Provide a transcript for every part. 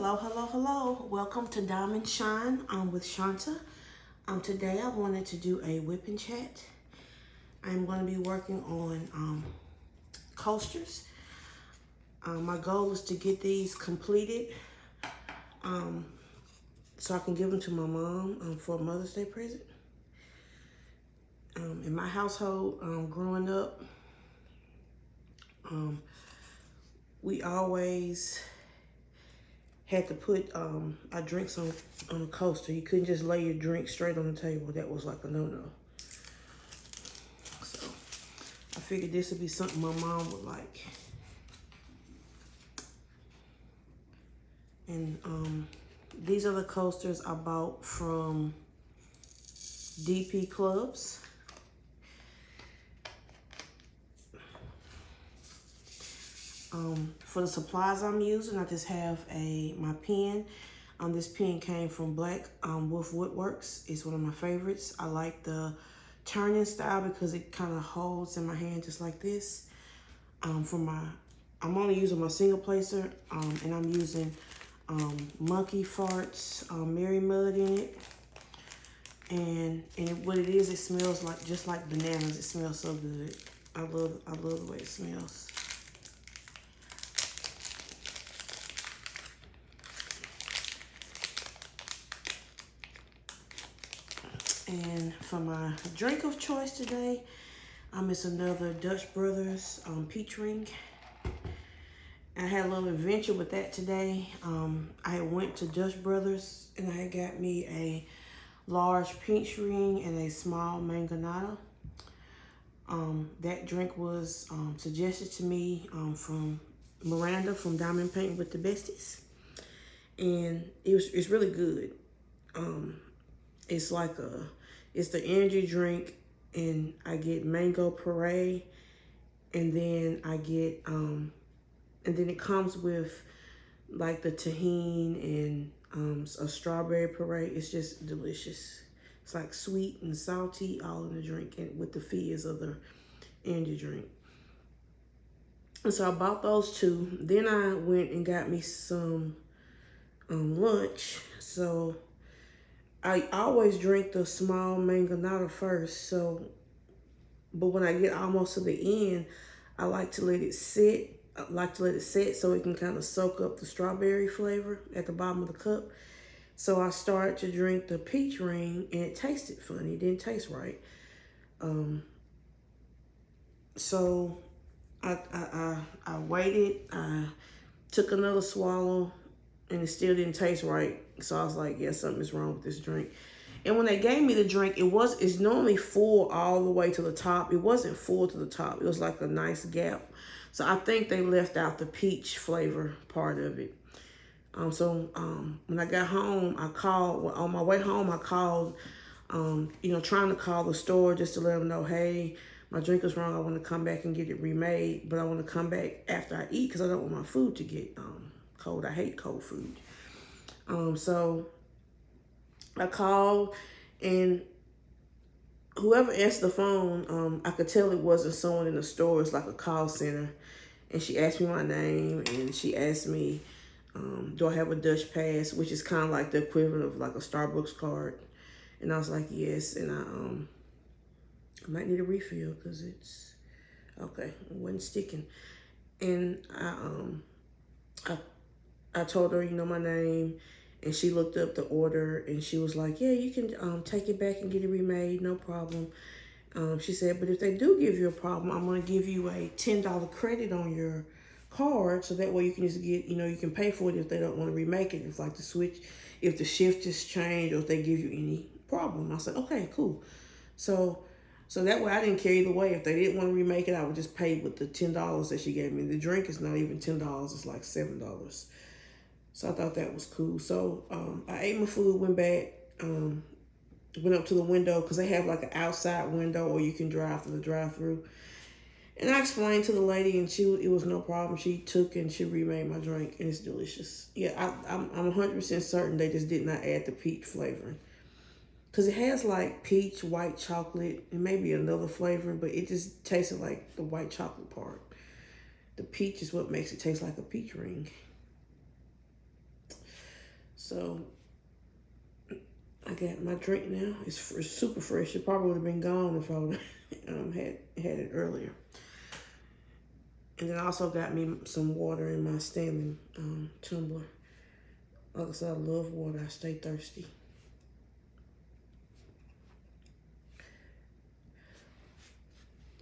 Hello, hello, hello. Welcome to Diamond Shine. I'm with Shanta. Today I wanted to do a whip and chat. I'm going to be working on coasters. My goal is to get these completed so I can give them to my mom for a Mother's Day present. In my household, growing up, we always had to put our drinks on a coaster. You couldn't just lay your drink straight on the table. That was like a no-no. So I figured this would be something my mom would like. And these are the coasters I bought from DP Clubs. For the supplies I'm using, I just have my pen. This pen came from Black Wolf Woodworks. It's one of my favorites. I like the turning style because it kind of holds in my hand just like this. I'm only using my single placer, and I'm using Monkey Farts Mary Mud in it. And what it is, it smells like just like bananas. It smells so good. I love the way it smells. And for my drink of choice today, it's another Dutch Brothers peach ring. I had a little adventure with that today. I went to Dutch Brothers and I got me a large peach ring and a small mangonada. That drink was suggested to me from Miranda from Diamond Paint with the Besties, and it's really good. It's the energy drink, and I get mango puree, and then I get and then it comes with like the tahini and a strawberry puree. It's just delicious. It's like sweet and salty all in the drink, and with the fizz of the energy drink. And so I bought those two. Then I went and got me some lunch. So I always drink the small mangonada first. But when I get almost to the end, I like to let it sit. I like to let it set so it can kind of soak up the strawberry flavor at the bottom of the cup. So I started to drink the peach ring, and it tasted funny. It didn't taste right. So I waited. I took another swallow, and it still didn't taste right. So I was like, yeah, something is wrong with this drink. And when they gave me the drink, it's normally full all the way to the top. It wasn't full to the top. It was like a nice gap. So I think they left out the peach flavor part of it. When I got home, on my way home, I called, trying to call the store just to let them know, hey, my drink was wrong. I want to come back and get it remade, but I want to come back after I eat because I don't want my food to get cold. I hate cold food. So I called, and whoever answered the phone, I could tell it wasn't someone in the store. It's like a call center. And she asked me my name, and she asked me, do I have a Dutch pass, which is kind of like the equivalent of like a Starbucks card. And I was like, yes. And I might need a refill because it's, okay, it wasn't sticking. And I told her, my name, and she looked up the order, and she was like, yeah, you can take it back and get it remade, no problem. She said, but if they do give you a problem, I'm going to give you a $10 credit on your card, so that way you can just get, you can pay for it if they don't want to remake it. If like if the shift is changed, or if they give you any problem. I said, okay, cool. So that way I didn't care either way. If they didn't want to remake it, I would just pay with the $10 that she gave me. The drink is not even $10, it's like $7. So I thought that was cool. So I ate my food, went back, went up to the window because they have like an outside window, or you can drive through the drive-through. And I explained to the lady, and it was no problem. She took and she remade my drink, and it's delicious. Yeah, I'm 100% certain they just did not add the peach flavoring, because it has like peach, white chocolate, and maybe another flavor, but it just tasted like the white chocolate part. The peach is what makes it taste like a peach ring. So I got my drink now. It's super fresh. It probably would have been gone if I would had it earlier. And then I also got me some water in my standing tumbler. Like I said, I love water. I stay thirsty.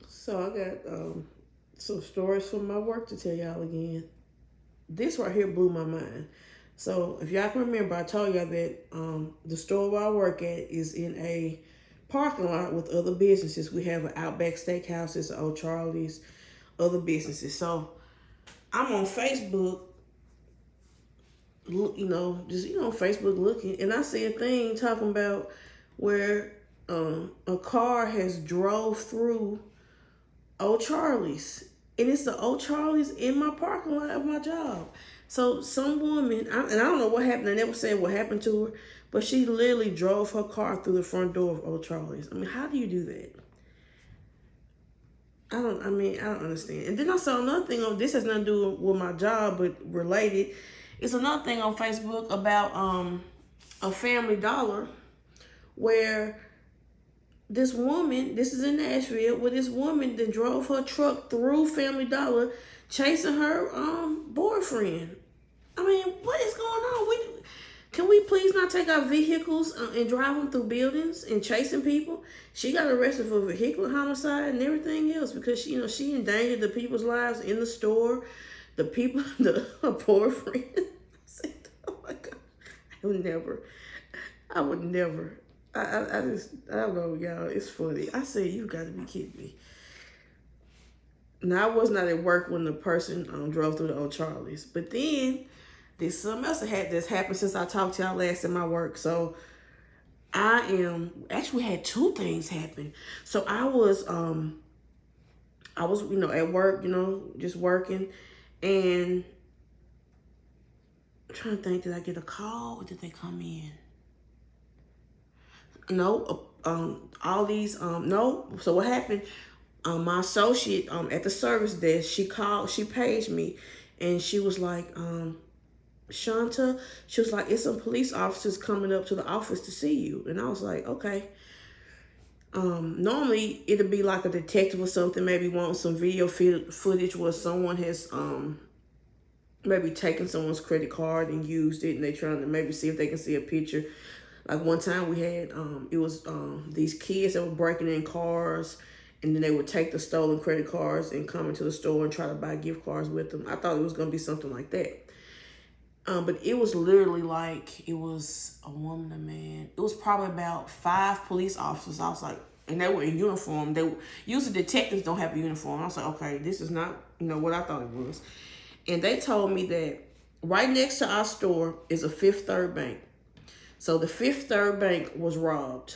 So I got some stories from my work to tell y'all again. This right here blew my mind. So if y'all can remember, I told y'all that the store where I work at is in a parking lot with other businesses. We have an Outback Steakhouse, an Old Charlie's, other businesses. So I'm on Facebook, Facebook looking, and I see a thing talking about where a car has drove through Old Charlie's, and it's the Old Charlie's in my parking lot of my job. So some woman, and I don't know what happened. I never said what happened to her, but she literally drove her car through the front door of Old Charlie's. I mean, how do you do that? I don't understand. And then I saw another thing on, this has nothing to do with my job, but related. It's another thing on Facebook about a Family Dollar where this woman, this is in Nashville, where this woman then drove her truck through Family Dollar chasing her boyfriend. I mean, what is going on? Can we please not take our vehicles and drive them through buildings and chasing people? She got arrested for vehicular homicide and everything else because she endangered the people's lives in the store, her boyfriend. I said, oh my God, I would never. I don't know, y'all. It's funny. I said, you got to be kidding me. Now, I was not at work when the person drove through the Old Charlie's, but then there's something else that's happened since I talked to y'all last in my work. So actually had two things happen. So I was at work, just working, and I'm trying to think, did I get a call or did they come in? No, all these, no. So what happened? My associate at the service desk, she paged me, and she was like, Shanta, she was like, it's some police officers coming up to the office to see you. And I was like, okay. Normally it'd be like a detective or something, maybe want some video footage where someone has maybe taken someone's credit card and used it, and they trying to maybe see if they can see a picture. Like one time we had, it was these kids that were breaking in cars, and then they would take the stolen credit cards and come into the store and try to buy gift cards with them. I thought it was going to be something like that. But it was literally like, it was a woman, a man. It was probably about 5 police officers. I was like, and they were in uniform. Usually detectives don't have a uniform. I was like, okay, this is not, what I thought it was. And they told me that right next to our store is a Fifth Third Bank. So the Fifth Third Bank was robbed,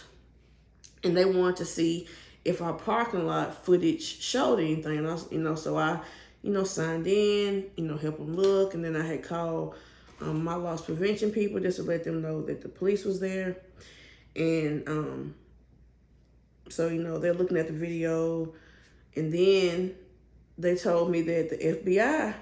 and they wanted to see if our parking lot footage showed anything. And I, so I, signed in, help them look, and then I had called my loss prevention people just to let them know that the police was there. And so they're looking at the video, and then they told me that the FBI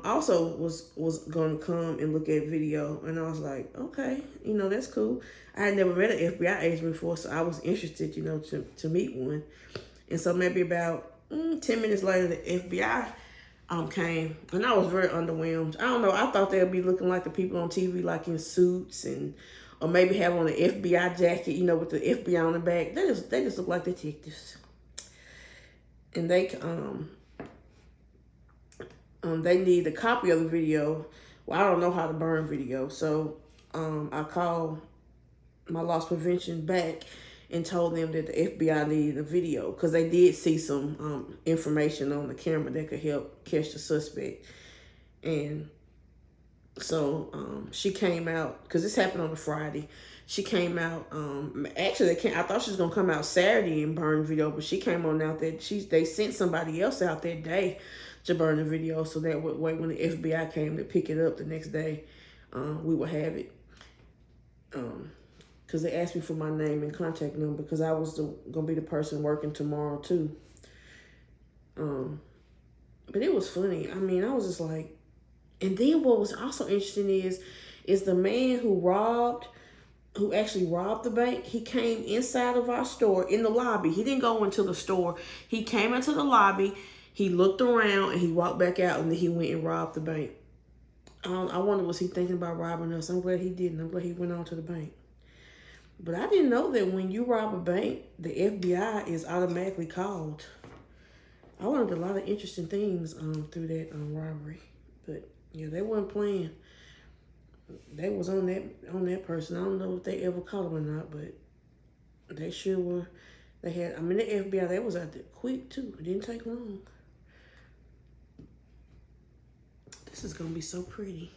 also was going to come and look at video. And I was like, okay, that's cool. I had never met an FBI agent before, so I was interested, to meet one. And so maybe about 10 minutes later, the FBI came, and I was very underwhelmed. I don't know. I thought they'd be looking like the people on TV, like in suits, or maybe have on an FBI jacket, with the FBI on the back. They just look like detectives. And they need a copy of the video. Well, I don't know how to burn video, so I called my loss prevention back and told them that the FBI needed a video because they did see some information on the camera that could help catch the suspect. And so she came out, because this happened on a Friday. She came out, actually I thought she was going to come out Saturday and burn video, but she came on out that they sent somebody else out that day to burn the video, so that way when the FBI came to pick it up the next day, we would have it. Because they asked me for my name and contact number, because I was going to be the person working tomorrow too. But it was funny. I mean, I was just like, and then what was also interesting is is the man who actually robbed the bank. He came inside of our store in the lobby. He didn't go into the store. He came into the lobby. He looked around and he walked back out, and then he went and robbed the bank. I wonder, was he thinking about robbing us? I'm glad he didn't. I'm glad he went on to the bank. But I didn't know that when you rob a bank, the FBI is automatically called. I learned a lot of interesting things through that robbery. But yeah, they weren't playing. They was on that person. I don't know if they ever caught him or not, but they sure were. They had, I mean, the FBI, they was out there quick too. It didn't take long. This is gonna be so pretty.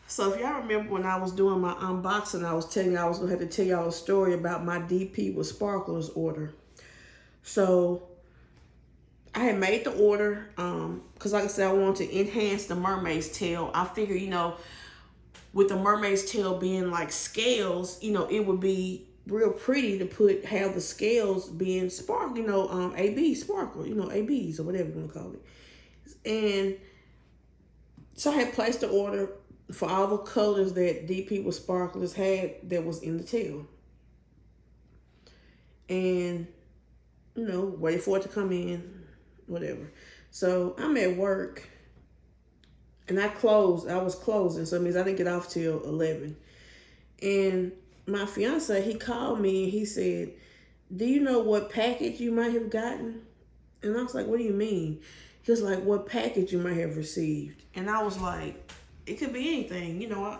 So if y'all remember when I was doing my unboxing, I was telling you I was gonna have to tell y'all a story about my DP with sparklers order. So I had made the order, because like I said, I wanted to enhance the mermaid's tail. I figured, you know, with the mermaid's tail being like scales, you know, it would be real pretty to have the scales being sparkle, you know, AB sparkle, you know, ABs or whatever you want to call it. And so I had placed the order for all the colors that DP with sparklers had that was in the tail. And, you know, waited for it to come in, whatever. So I'm at work and I was closing. So it means I didn't get off till 11. And my fiance, he called me and he said, do you know what package you might have gotten? And I was like, what do you mean? He was like, what package you might have received? And I was like, it could be anything. You know,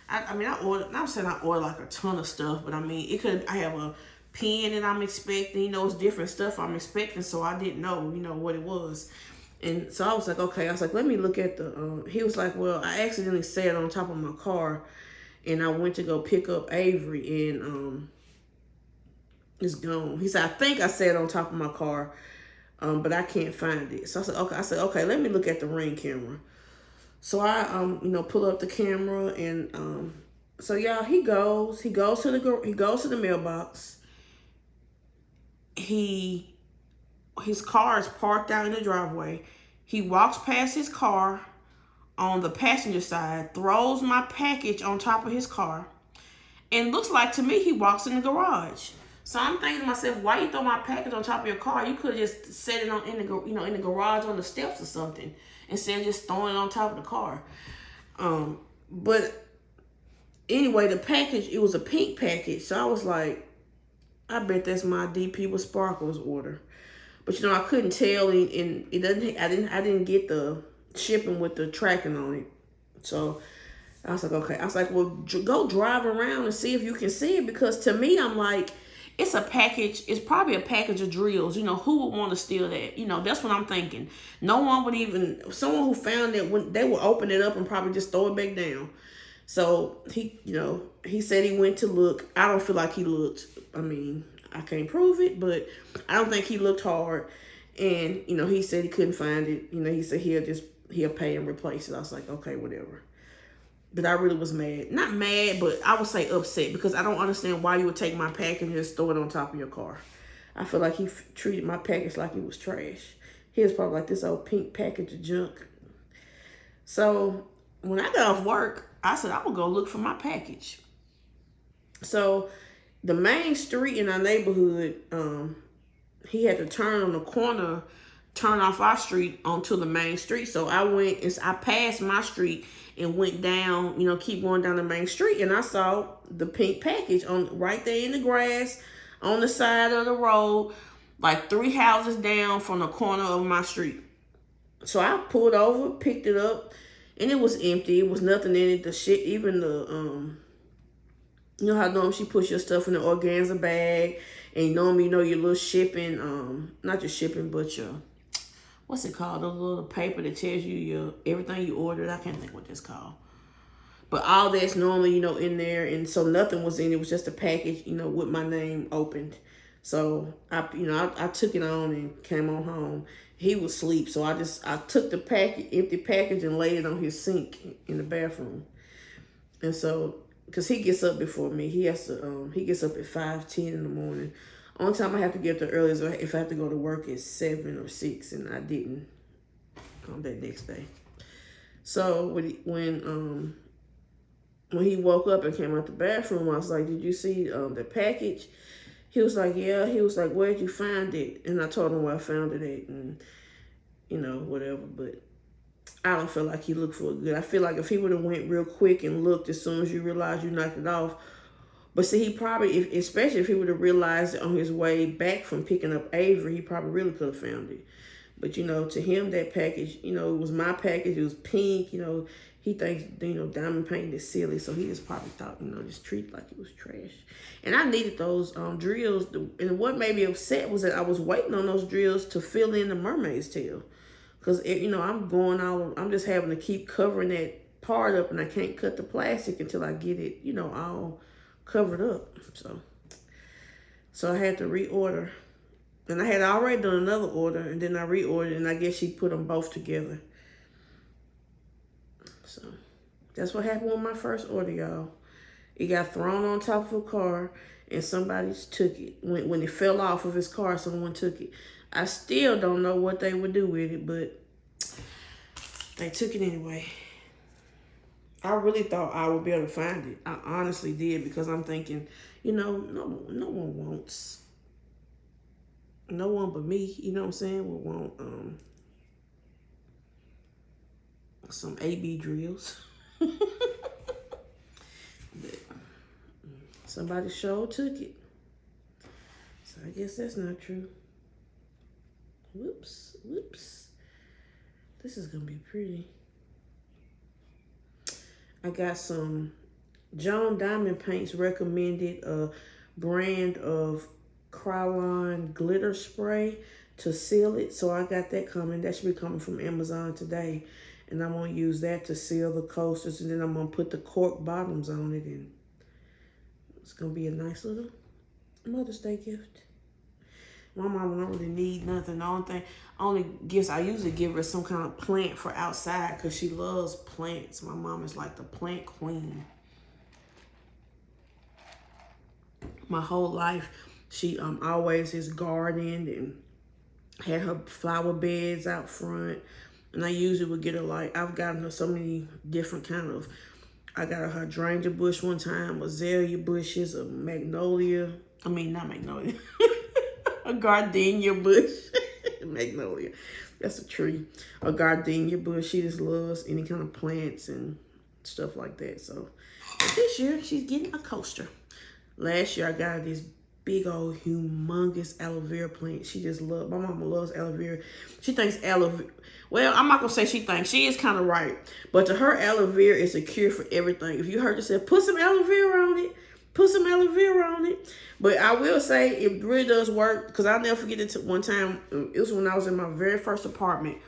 I mean, I'm saying I ordered like a ton of stuff, but I mean, I have a pen that I'm expecting, you know, it's different stuff I'm expecting. So I didn't know, you know, what it was. And so I was like, okay, I was like, let me look at he was like, well, I accidentally set it on top of my car. And I went to go pick up Avery, and it's gone. He said, I think I set it on top of my car, but I can't find it. So I said, okay, let me look at the Ring camera. So I, you know, pull up the camera, and so y'all, he goes to the mailbox. His car is parked out in the driveway. He walks past his car on the passenger side, throws my package on top of his car, and looks like to me he walks in the garage. So I'm thinking to myself, why you throw my package on top of your car? You could have just set it in the garage on the steps or something, instead of just throwing it on top of the car. But anyway, the package, it was a pink package, so I was like, I bet that's my DP with sparkles order. But you know, I couldn't tell, and it doesn't. I didn't get the shipping with the tracking on it. So I was like, okay. I was like, well, go drive around and see if you can see it, because to me, I'm like, it's a package. It's probably a package of drills. You know, who would want to steal that? You know, that's what I'm thinking. No one would even, someone who found it, when they would open it up and probably just throw it back down. So he said he went to look. I don't feel like he looked. I mean, I can't prove it, but I don't think he looked hard. And, you know, he said he couldn't find it. You know, he said he'll pay and replace it. I was like, okay, whatever. But I really was mad. Not mad, but I would say upset, because I don't understand why you would take my package and just throw it on top of your car. I feel like he treated my package like it was trash. He was probably like this old pink package of junk. So when I got off work, I said, I would go look for my package. So the main street in our neighborhood, he had to turn on the corner, turn off our street onto the main street. So I passed my street and went down, you know, keep going down the main street. And I saw the pink package right there in the grass on the side of the road, like 3 houses down from the corner of my street. So I pulled over, picked it up, and it was empty. It was nothing in it. The shit, even the, you know how normally she puts your stuff in the organza bag, and normally, you know, your little shipping, not your shipping, but your, what's it called? The little paper that tells you everything you ordered. I can't think what that's called. But all that's normally, you know, in there. And so nothing was in it. It was just a package, you know, with my name opened. So I took it on and came on home. He was asleep. So I took the empty package and laid it on his sink in the bathroom. And so, because he gets up before me. He gets up at 5:10 in the morning Only time I have to get there early is if I have to go to work at 7 or 6, and I didn't come that next day. So when he woke up and came out the bathroom, I was like, "Did you see the package?" He was like, "Yeah." He was like, "Where'd you find it?" And I told him where I found it at, and whatever. But I don't feel like he looked for it good. I feel like if he would have went real quick and looked as soon as you realized you knocked it off. But see, he probably, especially if he would have realized it on his way back from picking up Avery, he probably really could have found it. But, to him, that package, it was my package. It was pink. He thinks, diamond paint is silly. So he just probably thought, just treat it like it was trash. And I needed those drills. And what made me upset was that I was waiting on those drills to fill in the mermaid's tail. Because, I'm just having to keep covering that part up, and I can't cut the plastic until I get it, all covered up. So I had to reorder. And I had already done another order, and then I reordered, and I guess she put them both together. So that's what happened with my first order, y'all. It got thrown on top of a car, and somebody took it. When it fell off of his car, someone took it. I still don't know what they would do with it, but they took it anyway. I really thought I would be able to find it. I honestly did, because I'm thinking, no one wants. No one but me, you know what I'm saying, would want some AB drills. But somebody sure took it. So I guess that's not true. Whoops. This is going to be pretty. I got some John Diamond Paints recommended a brand of Krylon glitter spray to seal it. So I got that coming. That should be coming from Amazon today. And I'm going to use that to seal the coasters. And then I'm going to put the cork bottoms on it. And it's going to be a nice little Mother's Day gift. My mama don't really need nothing. The only gifts I usually give her is some kind of plant for outside, because she loves plants. My mom is like the plant queen. My whole life, she always has gardened and had her flower beds out front. And I usually would get her, I've gotten her so many different kind of, I got her hydrangea bush one time, azalea bushes, a magnolia. I mean, not magnolia. A gardenia bush. Magnolia. That's a tree. A gardenia bush. She just loves any kind of plants and stuff like that. So this year, she's getting a coaster. Last year, I got her this big old humongous aloe vera plant. She just loves, my mama loves aloe vera. She thinks aloe vera, well, I'm not going to say she thinks, she is kind of right. But to her, aloe vera is a cure for everything. If you heard her say, put some aloe vera on it. Put some aloe vera on it. But I will say it really does work, because I'll never forget it. One time, it was when I was in my very first apartment.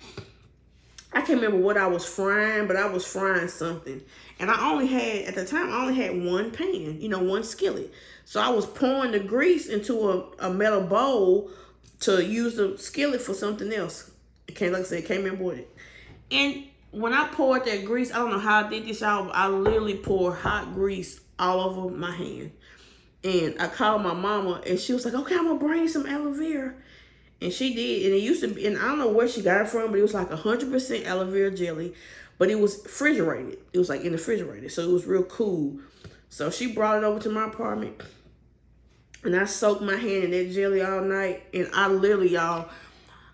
I can't remember what I was frying, but I was frying something. And at the time, I only had one pan, one skillet. So I was pouring the grease into a metal bowl to use the skillet for something else. Like I said, can't remember what it. And when I poured that grease, I don't know how I did this, y'all, but I literally poured hot grease all over my hand. And I called my mama, and she was like, okay, I'm going to bring you some aloe vera. And she did. And it used to be, and I don't know where she got it from, but it was like 100% aloe vera jelly. But it was refrigerated. It was like in the refrigerator. So it was real cool. So she brought it over to my apartment. And I soaked my hand in that jelly all night. And I literally, y'all,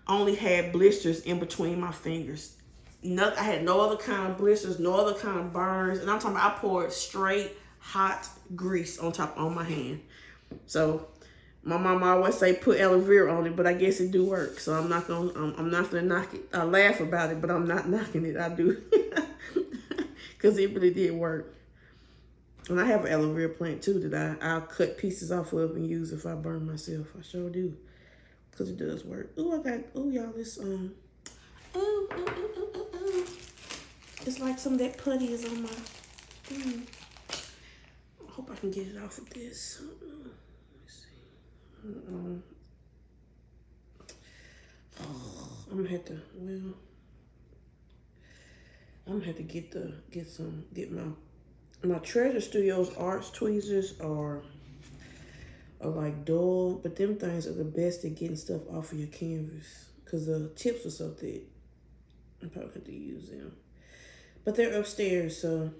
only had blisters in between my fingers. I had no other kind of blisters, no other kind of burns. And I'm talking about, I poured straight hot grease on my hand. So my mom always say put aloe vera on it, but I guess it do work. So I'm not gonna knock it. I laugh about it, but I'm not knocking it. I do, because it really did work. And I have an aloe vera plant too that I'll cut pieces off of and use if I burn myself. I sure do, because it does work. Y'all, this it's like some of that putty is on my thing. I hope I can get it off with this. Let's see. I'm gonna have to get my Treasure Studios arts tweezers are are like dull, but them things are the best at getting stuff off of your canvas because the tips are so thick. I probably have to use them. But they're upstairs, so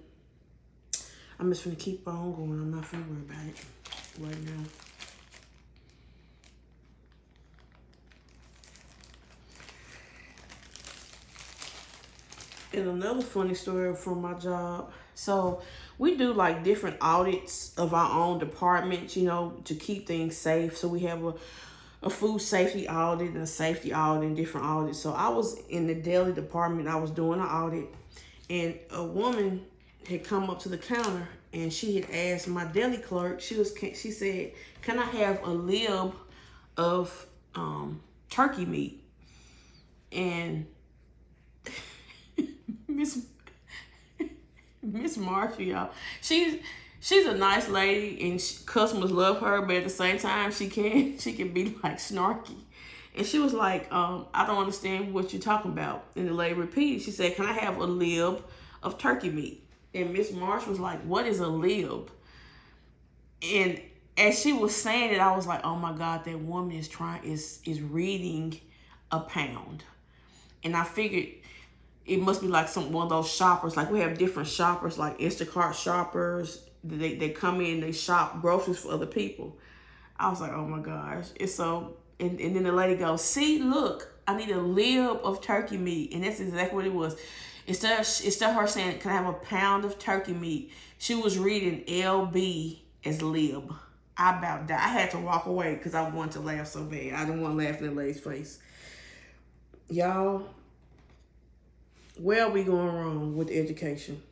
I'm just gonna keep on going. I'm not gonna worry about it right now. And another funny story from my job. So we do like different audits of our own departments, you know, to keep things safe. So we have a food safety audit and a safety audit and different audits. So I was in the deli department. I was doing an audit, and a woman had come up to the counter and she had asked my deli clerk. She said, "Can I have a lib of turkey meat?" And Miss Marshall, y'all, she's a nice lady, and customers love her, but at the same time, she can be like snarky. And she was like, "I don't understand what you're talking about." And the lady repeated. She said, "Can I have a lib of turkey meat?" And Miss Marsh was like, "What is a lib?" And as she was saying it, I was like, "Oh my God, that woman is reading a pound." And I figured it must be like one of those shoppers. Like we have different shoppers, like Instacart shoppers. They come in, they shop groceries for other people. I was like, oh my gosh. It's so, and then the lady goes, "See, look, I need a lib of turkey meat." And that's exactly what it was. Instead of her saying, "Can I have a pound of turkey meat?" she was reading LB as lib. I about died. I had to walk away because I wanted to laugh so bad. I didn't want to laugh in the lady's face. Y'all, where are we going wrong with education?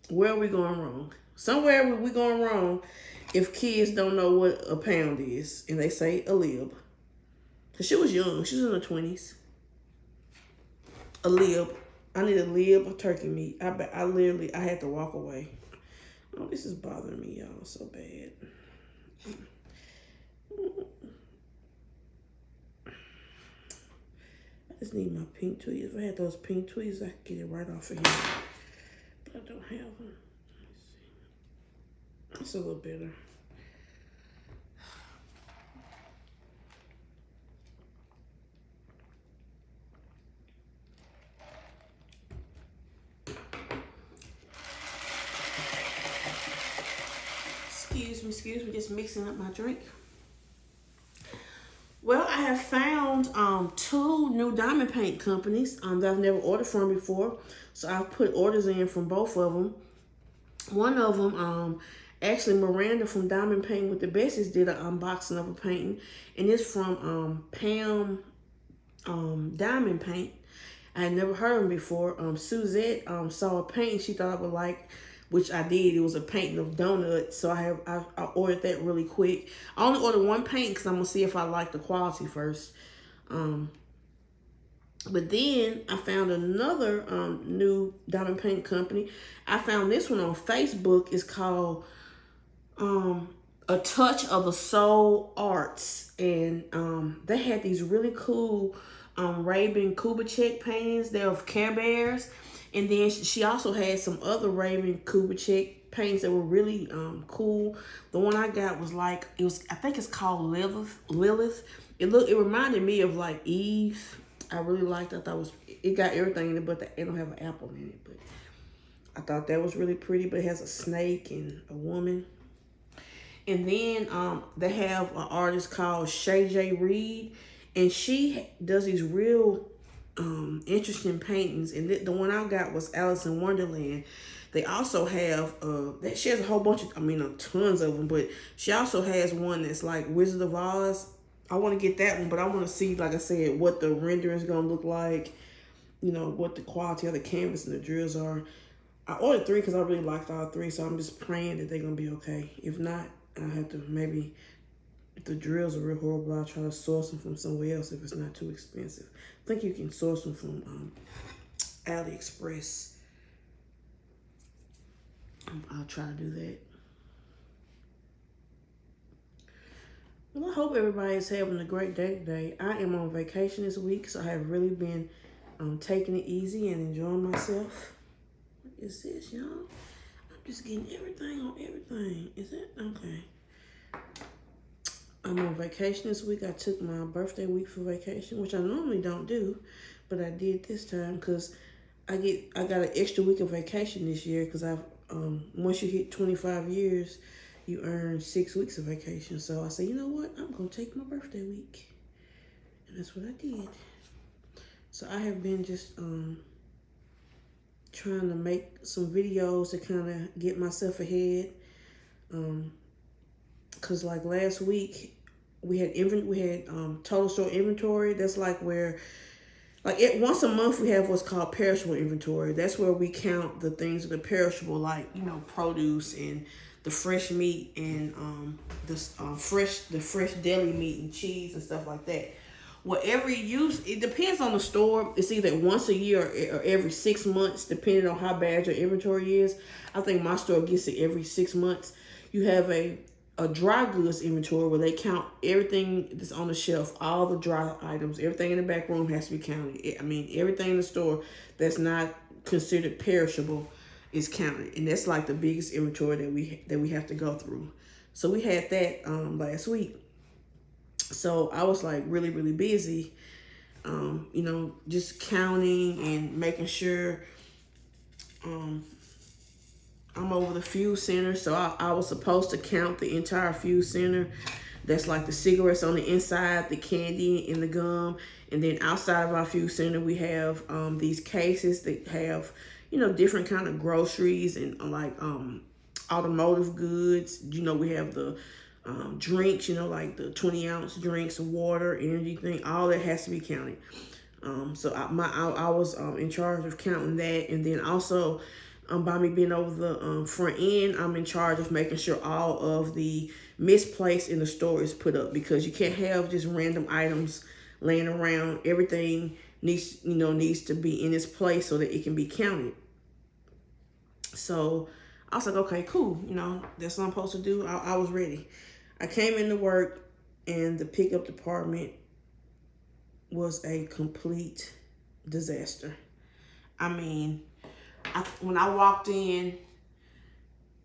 Where are we going wrong? Somewhere we going wrong if kids don't know what a pound is and they say a lib. Because she was young. She was in her 20s. A lib. I need a lib of turkey meat. I had to walk away. Oh, this is bothering me, y'all, so bad. I just need my pink tweezers. If I had those pink tweezers, I could get it right off of here. But I don't have them. It's a little better. Excuse me, just mixing up my drink. Well, I have found 2 new diamond paint companies that I've never ordered from before. So I've put orders in from both of them. One of them, actually Miranda from Diamond Paint with the Bessies did an unboxing of a painting. And it's from Pam Diamond Paint. I had never heard of them before. Suzette saw a painting she thought I would like, which I did. It was a painting of donuts, so I ordered that really quick. I only ordered one painting because I'm gonna see if I like the quality first. But then I found another new diamond paint company. I found this one on Facebook. It's called A Touch of the Soul Arts, and they had these really cool Raven Kubitschek paintings. They're of Care Bears. And then she also had some other Raven Kubitschek paintings that were really cool. The one I got was like, I think it's called Lilith. It reminded me of like Eve. I really liked it. I thought it got everything in it, but it don't have an apple in it. But I thought that was really pretty, but it has a snake and a woman. And then they have an artist called Shay J. Reed, and she does these real interesting paintings. And the one I got was Alice in Wonderland. They also have she has a whole bunch of, tons of them, but she also has one that's like Wizard of Oz. I want to get that one, but I want to see, like I said, what the rendering is going to look like, what the quality of the canvas and the drills are. I ordered 3 because I really liked all 3, so I'm just praying that they're going to be okay. If not, I have to maybe, if the drills are real horrible, I'll try to source them from somewhere else if it's not too expensive. I think you can source them from AliExpress. I'll try to do that. Well, I hope everybody is having a great day today. I am on vacation this week, so I have really been taking it easy and enjoying myself. What is this, y'all? I'm just getting everything on everything. Is it? Okay. I'm on vacation this week. I took my birthday week for vacation, which I normally don't do, but I did this time because I got an extra week of vacation this year because I've once you hit 25 years, you earn 6 weeks of vacation. So I said, you know what? I'm gonna take my birthday week, and that's what I did. So I have been just trying to make some videos to kind of get myself ahead. Cause like last week we had total store inventory. That's like where once a month we have what's called perishable inventory. That's where we count the things that are perishable, like produce and the fresh meat and the fresh deli meat and cheese and stuff like that. Whatever you use, it depends on the store. It's either once a year or every 6 months, depending on how bad your inventory is. I think my store gets it every 6 months. You have a dry goods inventory where they count everything that's on the shelf, all the dry items, everything in the back room has to be counted. I mean, everything in the store that's not considered perishable is counted, and that's like the biggest inventory that we have to go through. So we had that last week. So I was like really, really busy, just counting and making sure I'm over the fuel center. So I was supposed to count the entire fuel center. That's like the cigarettes on the inside, the candy and the gum. And then outside of our fuel center, we have these cases that have, different kind of groceries and automotive goods. We have the drinks, like the 20-ounce drinks, water, energy thing. All that has to be counted. So I was in charge of counting that. And then also, by me being over the front end, I'm in charge of making sure all of the misplaced in the store is put up, because you can't have just random items laying around. Everything needs to be in its place so that it can be counted. So I was like, okay, cool. That's what I'm supposed to do. I was ready. I came into work and the pickup department was a complete disaster. I mean, when I walked in,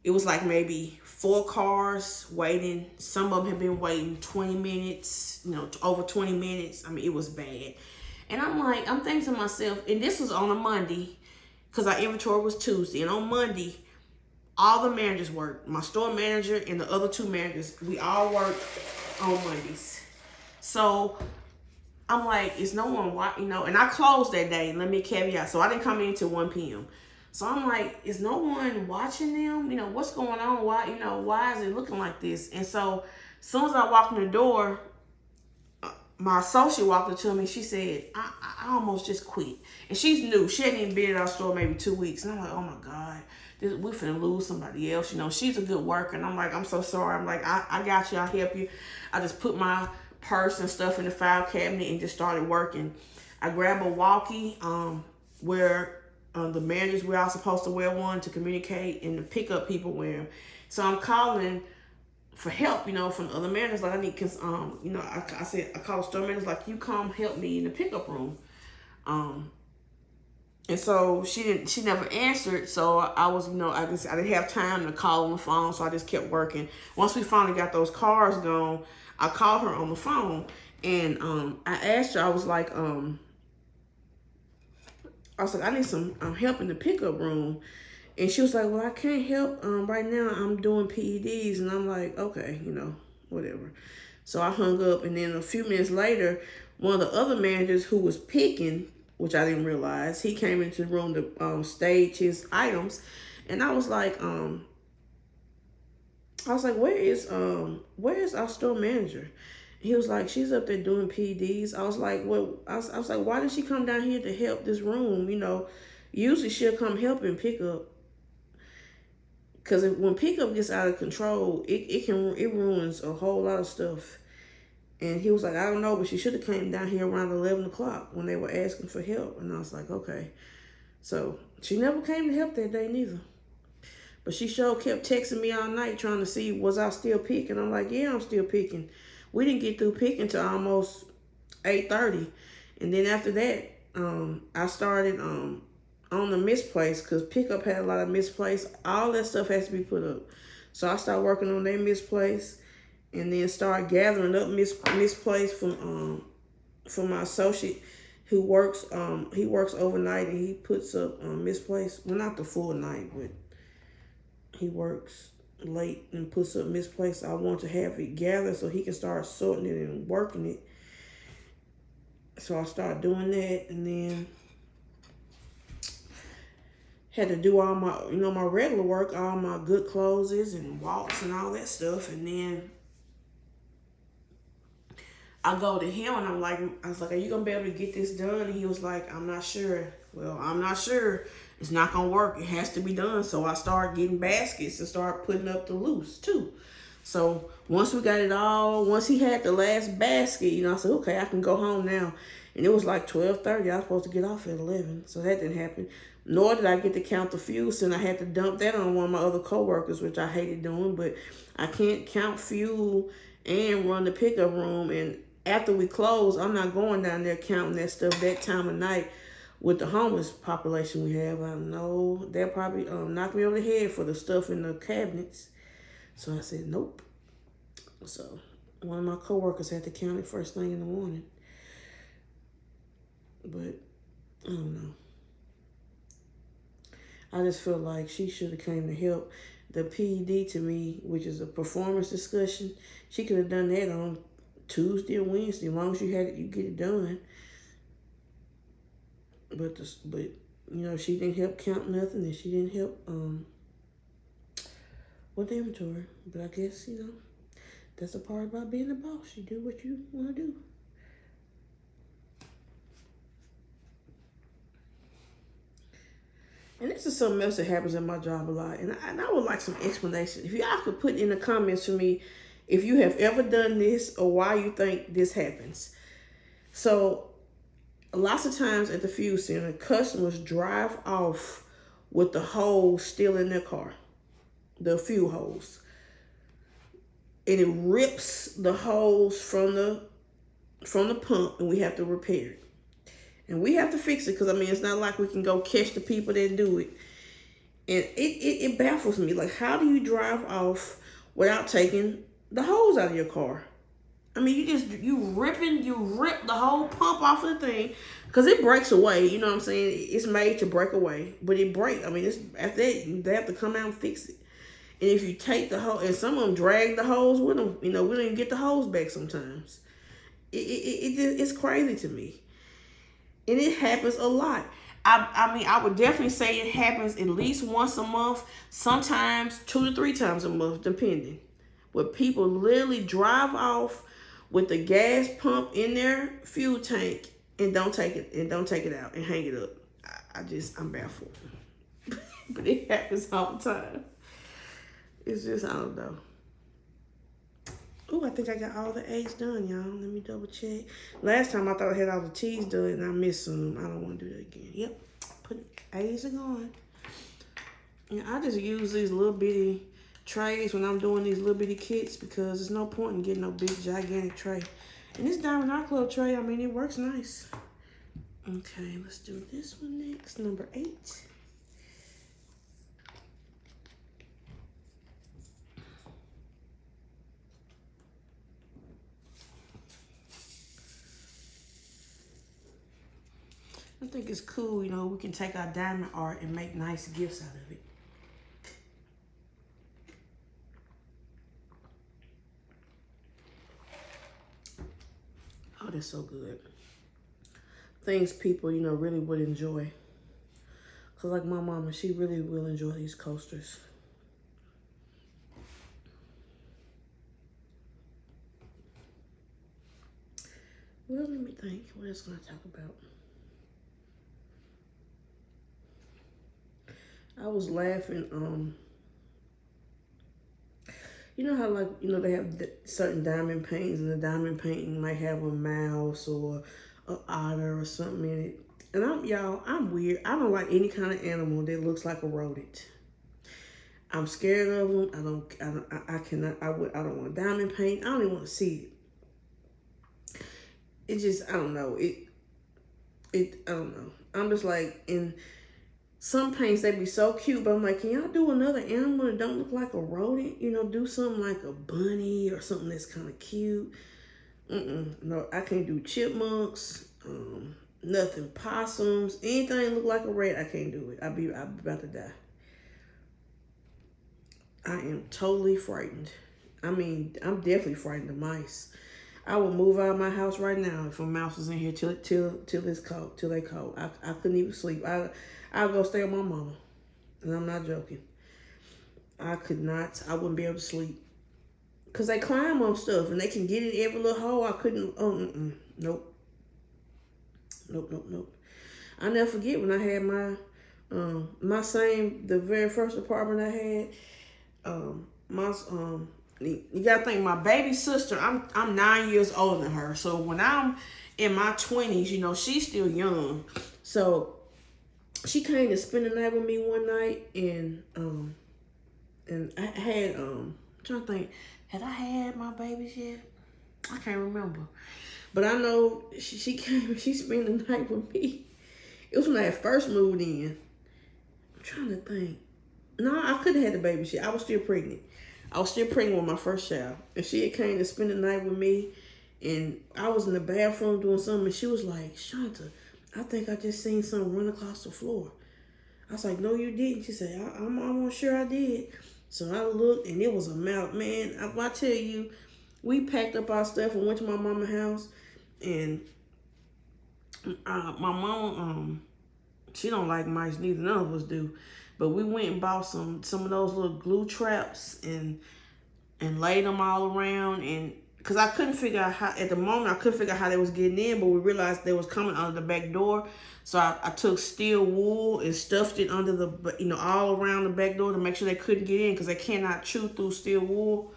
it was like maybe 4 cars waiting. Some of them had been waiting 20 minutes, over 20 minutes. I mean, it was bad. And I'm thinking to myself, and this was on a Monday, because our inventory was Tuesday. And on Monday, all the managers worked. My store manager and the other 2 managers, we all worked on Mondays. So I'm like, is no one watching? And I closed that day. Let me caveat. So I didn't come in till 1 p.m. So I'm like, is no one watching them? What's going on? Why is it looking like this? And so as soon as I walked in the door, my associate walked up to me. She said, I almost just quit. And she's new. She hadn't even been in our store maybe 2 weeks. And I'm like, oh my God, we're finna lose somebody else. She's a good worker. And I'm like, I'm so sorry. I'm like, I got you. I'll help you. I just put my purse and stuff in the file cabinet and just started working. I grabbed a walkie where the managers, we're all supposed to wear one to communicate, and the pickup people wear them. So I'm calling for help, from the other managers. Like, I need, I said, I called the store managers, like, you come help me in the pickup room. And so she never answered. So I was, I didn't have time to call on the phone. So I just kept working. Once we finally got those cars gone, I called her on the phone, and I asked her, I was like, I need some help in the pickup room. And she was like, well, I can't help right now. I'm doing PEDs. And I'm like, okay, whatever. So I hung up. And then a few minutes later, one of the other managers who was picking, which I didn't realize, he came into the room to stage his items. And I was like, where is our store manager? He was like, she's up there doing PEDs. I was like, well, I was like, why did she come down here to help this room? Usually she'll come help and pick up. Because when pickup gets out of control, it ruins a whole lot of stuff. And he was like, I don't know, but she should have came down here around 11 o'clock when they were asking for help. And I was like, okay. So she never came to help that day neither. But she sure kept texting me all night trying to see, was I still picking? I'm like, yeah, I'm still picking. We didn't get through picking till almost 8:30. And then after that, I started on the misplaced, because pickup had a lot of misplaced. All that stuff has to be put up. So I started working on their misplaced. and then start gathering up misplaced from my associate who works he works overnight, and he puts up misplaced. Well, not the full night, but he works late and puts up misplaced. I want to have it gathered so he can start sorting it and working it. So I started doing that, and then had to do all my, my regular work, all my good clothes and walks and all that stuff. And then I go to him and I was like, are you gonna be able to get this done? And he was like, I'm not sure. Well, I'm not sure. It's not gonna work. It has to be done. So I started getting baskets and started putting up the loose too. So once he had the last basket, I said, okay, I can go home now. And it was like 12:30. I was supposed to get off at 11. So that didn't happen. Nor did I get to count the fuel, and I had to dump that on one of my other coworkers, which I hated doing. But I can't count fuel and run the pickup room. And after we close, I'm not going down there counting that stuff that time of night with the homeless population we have. I know they'll probably knock me over the head for the stuff in the cabinets. So I said, nope. So one of my coworkers had to count it first thing in the morning. But I don't know. I just feel like she should have came to help. The PED to me, which is a performance discussion, she could have done that on Tuesday or Wednesday, as long as you had it, you get it done. But she didn't help count nothing, and she didn't help with the inventory. But I guess that's the part about being a boss. You do what you want to do. And this is something else that happens in my job a lot. And I would like some explanation. If y'all could put in the comments for me if you have ever done this or why you think this happens. So lots of times at the fuel center, customers drive off with the hose still in their car, the fuel hose. And it rips the hose from the pump, and we have to repair it. And we have to fix it because, it's not like we can go catch the people that do it. And it baffles me. Like, how do you drive off without taking the hose out of your car? You rip the whole pump off of the thing because it breaks away. You know what I'm saying? It's made to break away, but it breaks. After that, they have to come out and fix it. And if you take the hose, and some of them drag the hose with them, we don't even get the hose back sometimes. It's crazy to me. And it happens a lot. I would definitely say it happens at least once a month, sometimes 2 to 3 times a month, depending. Where people literally drive off with the gas pump in their fuel tank and don't take it out and hang it up. I'm baffled. But it happens all the time. It's just, I don't know. Oh, I think I got all the A's done, y'all. Let me double check. Last time I thought I had all the T's done and I missed some. I don't want to do that again. Yep, A's are gone. And I just use these little bitty trays when I'm doing these little bitty kits because there's no point in getting no big gigantic tray. And this Diamond Art Club tray, it works nice. Okay, let's do this one next, number 8. I think it's cool, we can take our diamond art and make nice gifts out of it. Oh, that's so good. Things people, really would enjoy. Because like my mama, she really will enjoy these coasters. Well, let me think. What else can I talk about? I was laughing, how they have certain diamond paintings, and the diamond painting might have a mouse or an otter or something in it. And I'm weird. I don't like any kind of animal that looks like a rodent. I'm scared of them. I don't want diamond paint. I don't even want to see it. It just, I don't know. I don't know. I'm just like, some paints, they be so cute, but I'm like, can y'all do another animal that don't look like a rodent? You know, do something like a bunny or something that's kind of cute. No, I can't do chipmunks, nothing, possums, anything that look like a rat, I can't do it. I'll be about to die. I am totally frightened. I mean, I'm definitely frightened of mice. I would move out of my house right now if a mouse was in here till it's cold, till they cold. I couldn't even sleep. I'll go stay with my mama. And I'm not joking. I could not, I wouldn't be able to sleep. Because they climb on stuff and they can get in every little hole. I couldn't, nope. Nope. I never forget when I had the very first apartment I had, you gotta think, my baby sister, I'm 9 years older than her. So when I'm in my 20s, you know, she's still young. So she came to spend the night with me one night, and I had I'm trying to think, had I had my babies yet? I can't remember. But I know she came, she spent the night with me. It was when I had first moved in. I'm trying to think. No, I couldn't have had the baby shit. I was still pregnant. I was still pregnant with my first child. And she had came to spend the night with me. And I was in the bathroom doing something. And she was like, Shanta, I think I just seen something run across the floor. I was like, no, you didn't. She said, I'm almost sure I did. So I looked, and it was a mouse. Man, I tell you, we packed up our stuff and went to my mama's house. And my mama, she don't like mice, neither. None of us do. But we went and bought some of those little glue traps and laid them all around. And because I couldn't figure out how, at the moment, I couldn't figure out how they was getting in, but we realized they was coming under the back door. So I took steel wool and stuffed it under the, you know, all around the back door to make sure they couldn't get in, because they cannot chew through steel wool.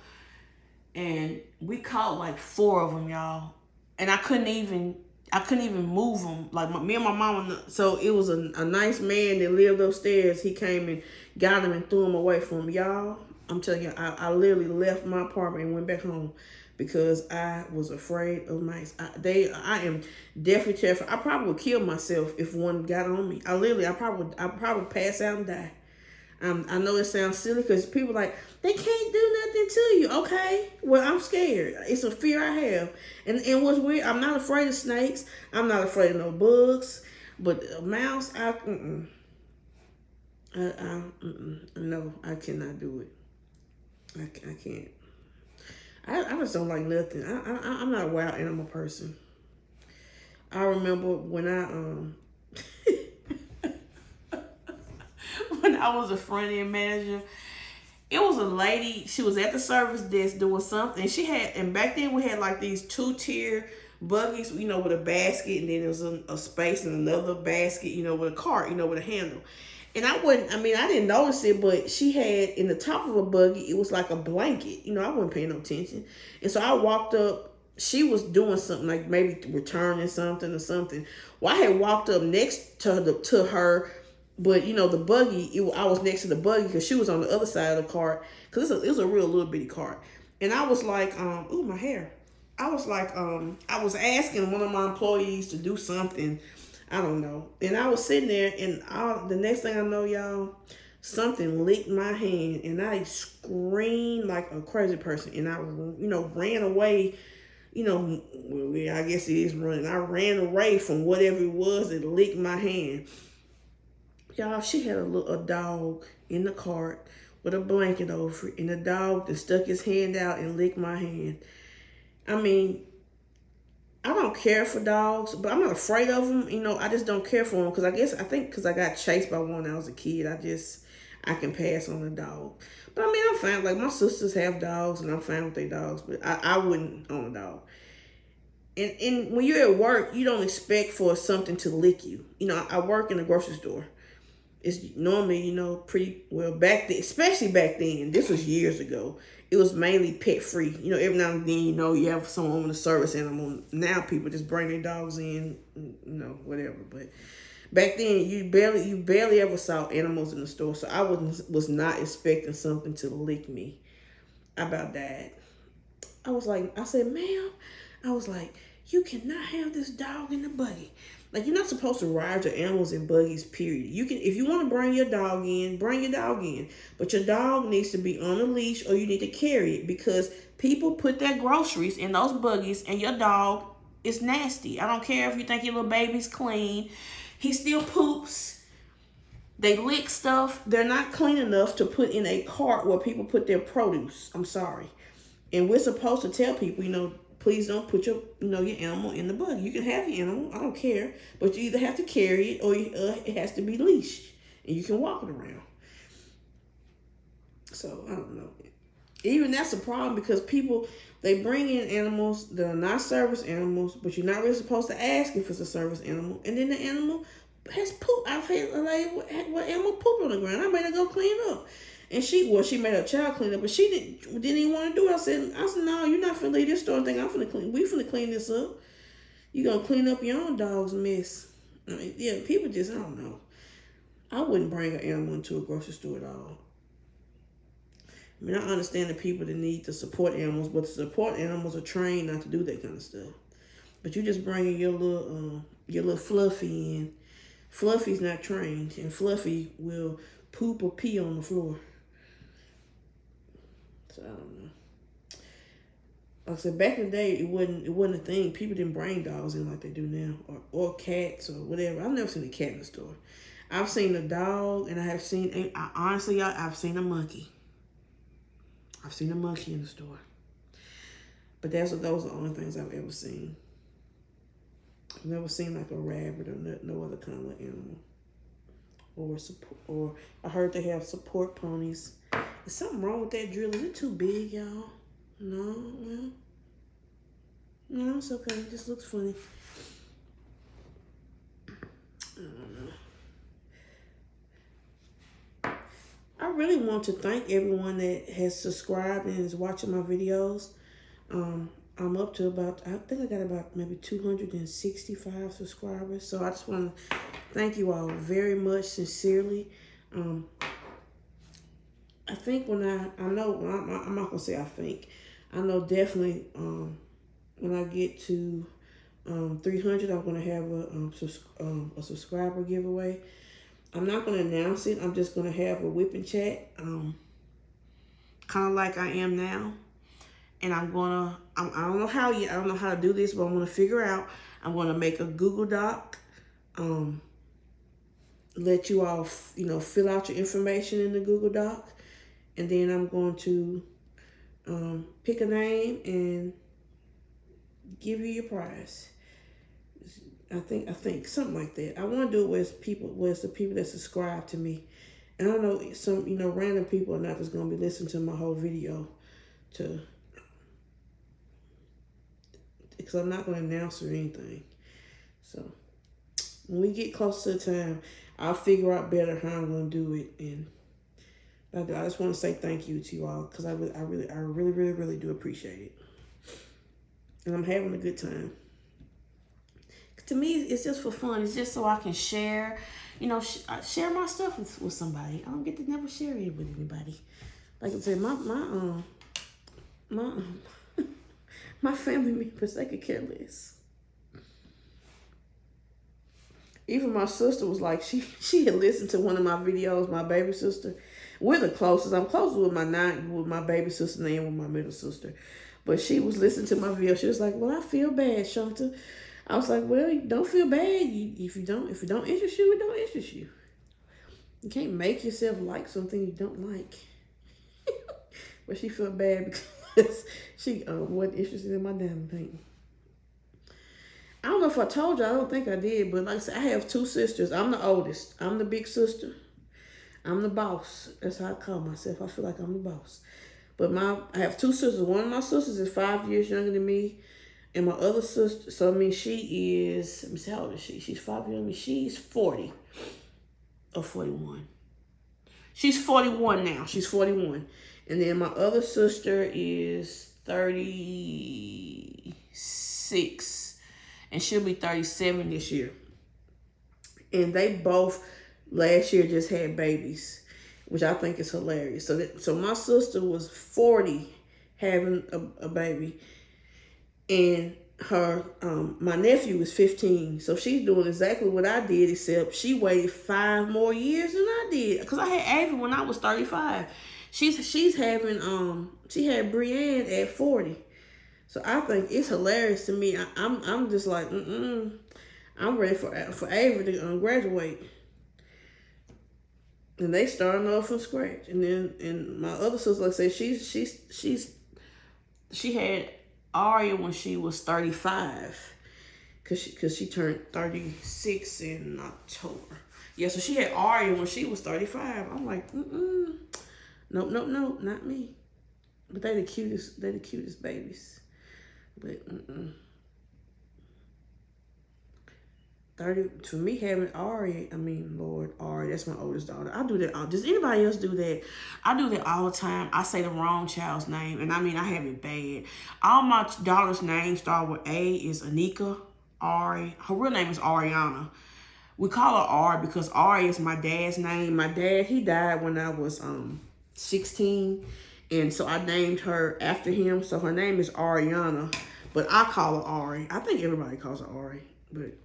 And we caught like 4 of them, y'all. And I couldn't even move them. Like me and my mama. So it was a nice man that lived upstairs. He came and got them and threw them away from y'all. I'm telling you, I literally left my apartment and went back home because I was afraid of mice. I am definitely terrified. I probably would kill myself if one got on me. I probably pass out and die. I know it sounds silly because people like, they can't do nothing to you. Okay, well, I'm scared. It's a fear I have. And what's weird, I'm not afraid of snakes. I'm not afraid of no bugs. But a mouse, no, I cannot do it. I can't. I just don't like nothing. I'm not a wild animal person. I remember when when I was a front end manager, it was a lady, she was at the service desk doing something. And back then we had like these 2-tier buggies, you know, with a basket, and then there was a space and another basket, you know, with a cart, you know, with a handle. And I didn't notice it, but she had in the top of a buggy, it was like a blanket. You know, I wasn't paying no attention. And so I walked up, she was doing something like maybe returning something or something. Well, I had walked up next to her, but you know, the buggy, I was next to the buggy because she was on the other side of the cart, because it was a real little bitty cart. And I was like, ooh, my hair. I was like, I was asking one of my employees to do something. I don't know. And I was sitting there, and the next thing I know, y'all, something licked my hand, and I screamed like a crazy person. And I, you know, ran away. You know, I guess it is running. I ran away from whatever it was that licked my hand. Y'all, she had a dog in the cart with a blanket over it, and the dog that stuck his hand out and licked my hand. I mean, I don't care for dogs, but I'm not afraid of them. You know, I just don't care for them because I think because I got chased by one when I was a kid, I can pass on a dog. But I mean, I'm fine. Like, my sisters have dogs, and I'm fine with their dogs, but I wouldn't own a dog. And when you're at work, you don't expect for something to lick you. You know, I work in a grocery store. It's normally, you know, pretty well back then, especially back then. This was years ago. It was mainly pet free. You know, every now and then, you know, you have someone with a service animal. Now people just bring their dogs in, you know, whatever. But back then, you barely ever saw animals in the store. So I was not expecting something to lick me. I about died. I said, ma'am, I was like, you cannot have this dog in the buggy. Like, you're not supposed to ride your animals in buggies, period. You can, if you want to bring your dog in, bring your dog in. But your dog needs to be on a leash, or you need to carry it, because people put their groceries in those buggies and your dog is nasty. I don't care if you think your little baby's clean. He still poops. They lick stuff. They're not clean enough to put in a cart where people put their produce. I'm sorry. And we're supposed to tell people, please don't put your animal in the buggy. You can have your animal, I don't care, but you either have to carry it or it has to be leashed, and you can walk it around. So I don't know. Even that's a problem, because people, they bring in animals that are not service animals, but you're not really supposed to ask if it's a service animal, and then the animal has poop. I've had what animal poop on the ground. I made her go clean up. And she made her child clean up, but she didn't even want to do it. I said, no, you're not finna leave this store and think I'm finna clean. We finna clean this up. You gonna clean up your own dog's mess. I mean, yeah, people just, I don't know. I wouldn't bring an animal into a grocery store at all. I mean, I understand the people that need to support animals, but the support animals are trained not to do that kind of stuff. But you just bringing your little Fluffy in. Fluffy's not trained, and Fluffy will poop or pee on the floor. So I don't know. Like I said, back in the day, it wasn't a thing. People didn't bring dogs in like they do now, or cats or whatever. I've never seen a cat in the store. I've seen a dog, and I've seen a monkey. I've seen a monkey in the store. But those are the only things I've ever seen. I've never seen like a rabbit or no other kind of animal. Or I heard they have support ponies. Is something wrong with that drill? Is it too big, y'all? No, it's okay. It just looks funny. I don't know. I really want to thank everyone that has subscribed and is watching my videos. I'm up to I think I got about maybe 265 subscribers. So I just want to thank you all very much, sincerely. I think I'm not going to say I think. I know definitely when I get to 300, I'm going to have a subscriber giveaway. I'm not going to announce it. I'm just going to have a WIP-and chat, kind of like I am now. And I don't know how yet. I don't know how to do this, but I'm going to figure out. I'm going to make a Google Doc. Let you all, fill out your information in the Google Doc. And then I'm going to pick a name and give you your prize. I think something like that. I want to do it with the people that subscribe to me. And I know some, random people are not just going to be listening to my whole video because I'm not going to announce or anything. So when we get close to the time, I'll figure out better how I'm going to do it. And I just want to say thank you to you all, because I really do appreciate it. And I'm having a good time. To me, it's just for fun. It's just so I can share, share my stuff with somebody. I don't get to never share it with anybody. Like I said, my family members, they could care less. Even my sister was like, she had listened to one of my videos, my baby sister. We're the closest. I'm closer with my baby sister than with my middle sister. But she was listening to my video. She was like, well, I feel bad, Shanta. I was like, well, you don't feel bad. If it don't interest you, it don't interest you. You can't make yourself like something you don't like. But she felt bad because she wasn't interested in my damn thing. I don't know if I told you. I don't think I did. But like I said, I have two sisters. I'm the oldest. I'm the big sister. I'm the boss. That's how I call myself. I feel like I'm the boss. But I have two sisters. One of my sisters is 5 years younger than me. And my other sister, so I mean, she is, let me see, how old is she? She's 5 years younger than me. She's 40 or 41. She's 41 now. She's 41. And then my other sister is 36. And she'll be 37 this year. And they both last year just had babies, which I think is hilarious. So my sister was 40 having a baby. And my nephew is 15, so she's doing exactly what I did, except she waited 5 more years than I did. Cause I had Avery when I was 35. She's having she had Brienne at 40. So I think it's hilarious to me. I'm just like I'm ready for Avery to graduate, and they starting off from scratch. And then and my other sister, like I said, she had Aria when she was 35, cause she turned 36 in October. Yeah, so she had Aria when she was 35. I'm like, nope, nope, nope, not me. But they the cutest babies. But 30 for me having Ari, Lord, Ari, that's my oldest daughter. I do that. Does anybody else do that? I do that all the time. I say the wrong child's name, and I have it bad. All my daughter's names start with A. Is Anika, Ari. Her real name is Ariana. We call her Ari because Ari is my dad's name. My dad, he died when I was 16, and so I named her after him. So her name is Ariana, but I call her Ari. I think everybody calls her Ari, but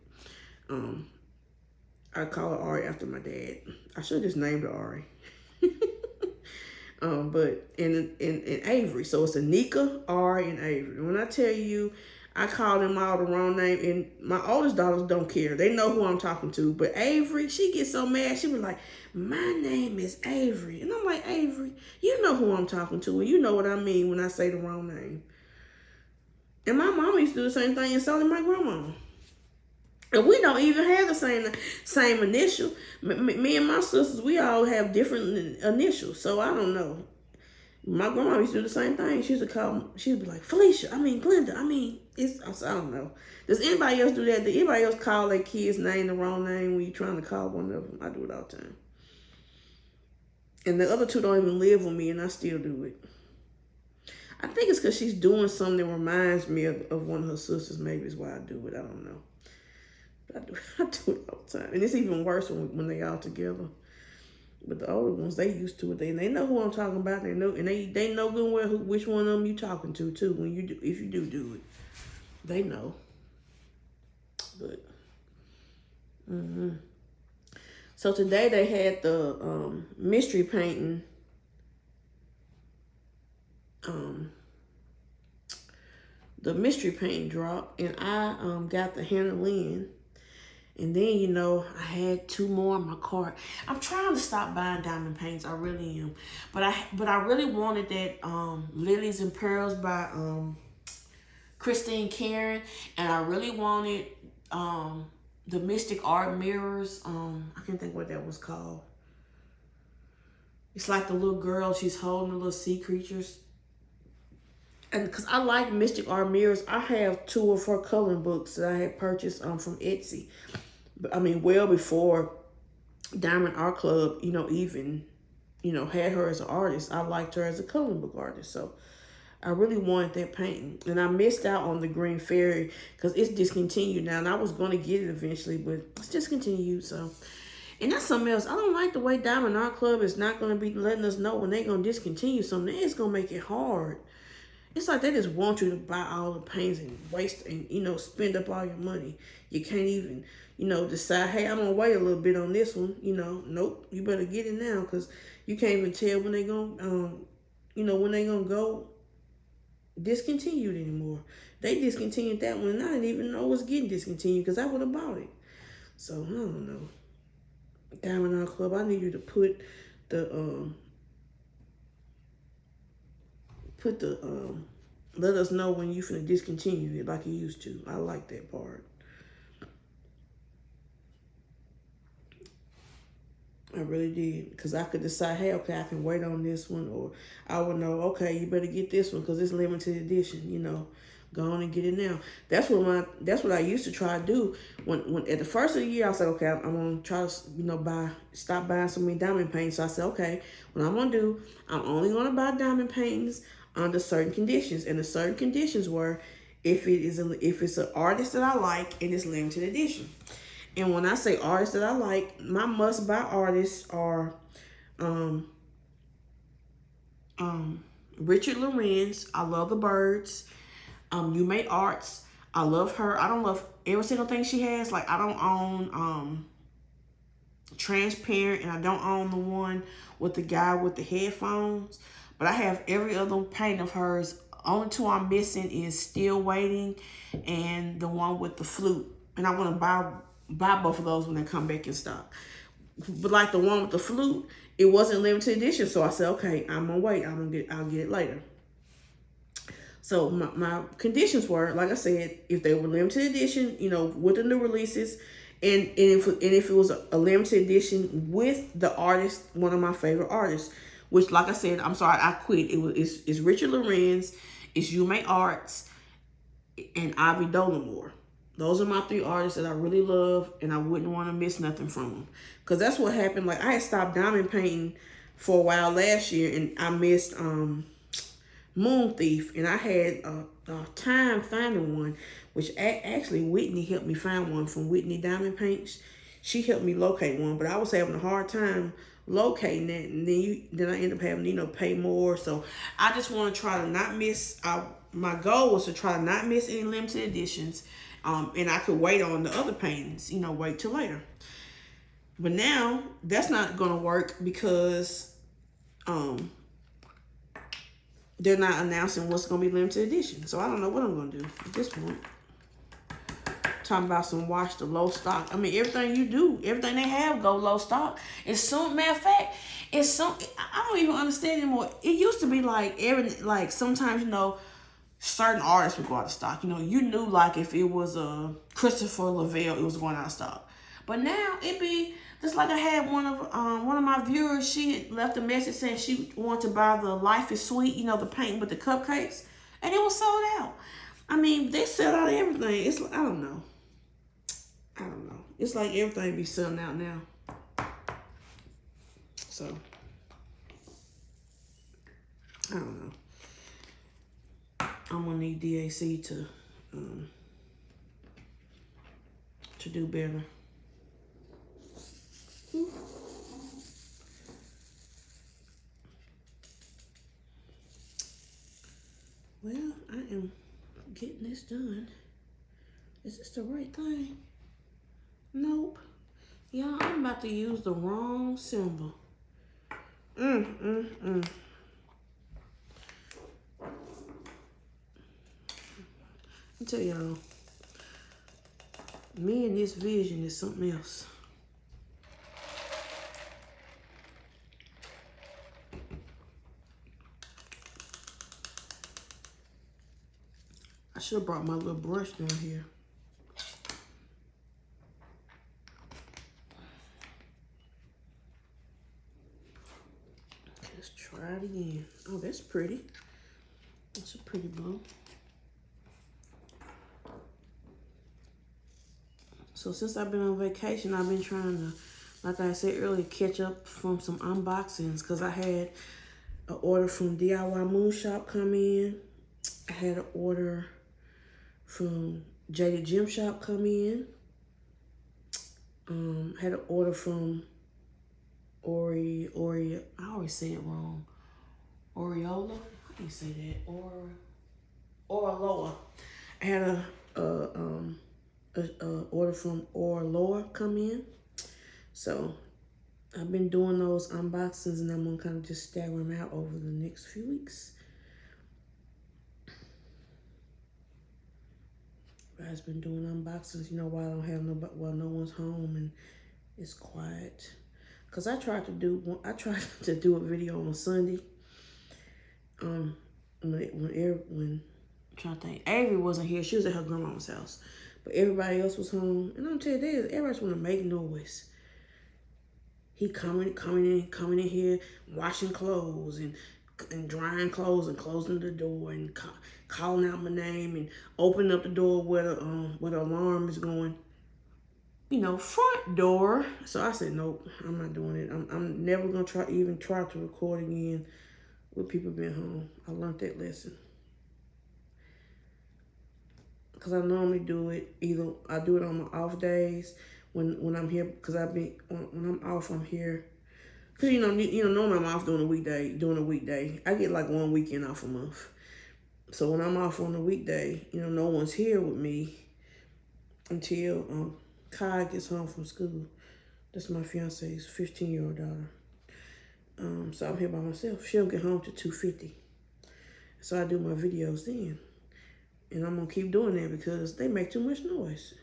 I call her Ari after my dad. I should have just named her Ari. But in Avery, so it's Anika, Ari, and Avery. And when I tell you, I call them all the wrong name, and my oldest daughters don't care. They know who I'm talking to. But Avery, she gets so mad. She be like, "My name is Avery," and I'm like, "Avery, you know who I'm talking to, and you know what I mean when I say the wrong name." And my mama used to do the same thing, and so did my grandma. And we don't even have the same initial. Me and my sisters, we all have different initials. So I don't know. My grandma used to do the same thing. She used to call, she'd be like, Felicia, Glenda, I don't know. Does anybody else do that? Does anybody else call their kid's name the wrong name when you're trying to call one of them? I do it all the time. And the other two don't even live with me, and I still do it. I think it's because she's doing something that reminds me of one of her sisters. Maybe is why I do it. I don't know. I do it all the time. And it's even worse when they all together. But the older ones, they used to it. They know who I'm talking about. They know, and they know good well which one of them you talking to too. When you do, if you do it, they know. But so today they had the mystery painting. The mystery painting drop, and I got the Hannah Lynn. And then, I had 2 more in my cart. I'm trying to stop buying diamond paints. I really am. But I really wanted that Lilies and Pearls by Christine Karen. And I really wanted the Mystic Art Mirrors. I can't think what that was called. It's like the little girl. She's holding the little sea creatures. And because I like Mystic Art Mirrors, I have 2 of her coloring books that I had purchased from Etsy. Well before Diamond Art Club, even, had her as an artist. I liked her as a coloring book artist. So I really wanted that painting. And I missed out on the Green Fairy because it's discontinued now. And I was going to get it eventually, but it's discontinued. So, and that's something else. I don't like the way Diamond Art Club is not going to be letting us know when they're going to discontinue something. It's going to make it hard. It's like they just want you to buy all the paints and waste and, spend up all your money. You can't even, decide, hey, I'm going to wait a little bit on this one. Nope, you better get it now because you can't even tell when they're going to, when they're going to go discontinued anymore. They discontinued that one and I didn't even know it was getting discontinued because I would have bought it. So, I don't know. Diamond Art Club, I need you to put the, let us know when you finna discontinue it like you used to. I like that part. I really did. Because I could decide, hey, okay, I can wait on this one. Or I would know, okay, you better get this one because it's limited edition, Go on and get it now. That's what I used to try to do. When at the first of the year, I said, okay, I'm gonna try to, stop buying so many diamond paints. So I said, okay, what I'm gonna do, I'm only gonna buy diamond paintings under certain conditions. And the certain conditions were if it's an artist that I like and it's limited edition. And when I say artists that I like, my must-buy artists are Richard Lorenz. I love the birds. You Make Arts. I love her. I don't love every single thing she has. Like, I don't own transparent, and I don't own the one with the guy with the headphones, but I have every other paint of hers. Only two I'm missing is Still Waiting and the one with the flute, and I want to buy both of those when they come back in stock. But like the one with the flute, it wasn't limited edition, so I said, okay, I'm gonna wait. I'll get it later. So my conditions were, like I said, if they were limited edition, you know, with the new releases, and if it was a limited edition with the artist, one of my favorite artists, which, like I said, I'm sorry, I quit. It's Richard Lorenz, it's Yume Arts, and Ivy Dolamore. Those are my three artists that I really love, and I wouldn't want to miss nothing from them. Because that's what happened. Like, I had stopped diamond painting for a while last year, and I missed Moon Thief, and I had a time finding one, which actually Whitney helped me find one from Whitney Diamond Paints. She helped me locate one, but I was having a hard time locating it, and then I ended up having to, you know, pay more. So I just want to try to not miss. My goal was to try to not miss any limited editions, and I could wait on the other paintings, you know, wait till later. But now that's not gonna work because they're not announcing what's going to be limited edition. So I don't know what I'm going to do at this point. Talking about some wash the low stock. I mean, everything you do, everything they have go low stock. It's some, matter of fact, it's some, I don't even understand anymore. It used to be like sometimes, you know, certain artists would go out of stock. You know, you knew like if it was a Christopher Lavelle, it was going out of stock. But now it be just like I had one of my viewers. She had left a message saying she wanted to buy the Life is Sweet, you know, the paint with the cupcakes, and it was sold out. I mean, they sell out everything. It's like, I don't know. It's like everything be selling out now. So I don't know. I'm gonna need DAC to do better. Well, I am getting this done. Is this the right thing? Nope. Y'all, I'm about to use the wrong symbol. Let me tell y'all, me and this vision is something else. I should have brought my little brush down here. Let's try it again. Oh, that's pretty. It's a pretty blue. So since I've been on vacation, I've been trying to, like I said earlier, catch up from some unboxings, because I had an order from DIY Moon Shop come in. I had an order from Jaded Gym Shop come in. Had an order from I always say it wrong. Oriola? How do you say that? Oraloa. I had a order from Oraloa come in. So I've been doing those unboxings, and I'm gonna kind of just stagger them out over the next few weeks. I've been doing unboxings, you know, while I don't have nobody, while no one's home and it's quiet. Cause I tried to do a video on Sunday. When I'm trying to think, Avery wasn't here. She was at her grandma's house, but everybody else was home. And I'm telling you, everybody's want to make noise. He coming in here, washing clothes and drying clothes and closing the door and calling out my name and opening up the door where the alarm is going. You know, front door. So I said, nope, I'm not doing it. I'm never gonna try to record again with people being home. I learned that lesson. Cause I normally do it, either I do it on my off days when I'm here, cause when I'm off, I'm here. Cause normally I'm off during a weekday. I get like one weekend off a month. So when I'm off on a weekday, you know, no one's here with me until Kai gets home from school. That's my fiance's 15-year-old daughter. So I'm here by myself. She'll get home to 2:50. So I do my videos then. And I'm going to keep doing that because they make too much noise.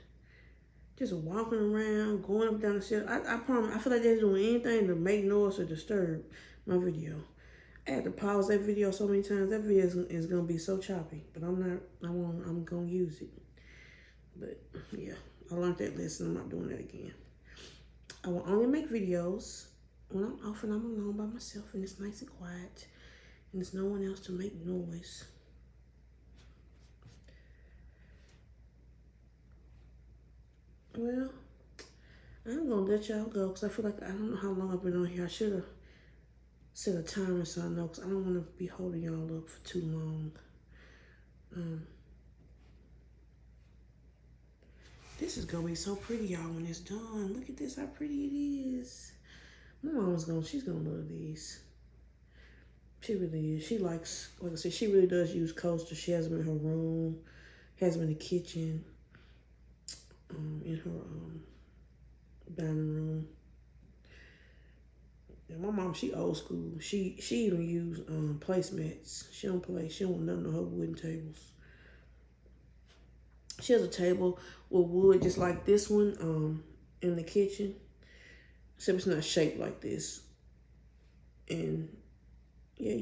Just walking around, going up down the stairs. I promise, I feel like they're doing anything to make noise or disturb my video. I had to pause that video so many times. That video is going to be so choppy. But I'm going to use it. But yeah, I learned that lesson. I'm not doing that again. I will only make videos when I'm off and I'm alone by myself and it's nice and quiet and there's no one else to make noise. Well, I'm going to let y'all go because I feel like I don't know how long I've been on here. I should have set a timer so I know because I don't want to be holding y'all up for too long. This is going to be so pretty, y'all, when it's done. Look at this, how pretty it is. My mama's she's going to love these. She really is. She likes, like I said, she really does use coasters. She has them in her room, has them in the kitchen, in her dining room. And my mom, she old school. She even use placemats. She don't want nothing on her wooden tables. She has a table with wood just like this one in the kitchen. Except it's not shaped like this. And yeah,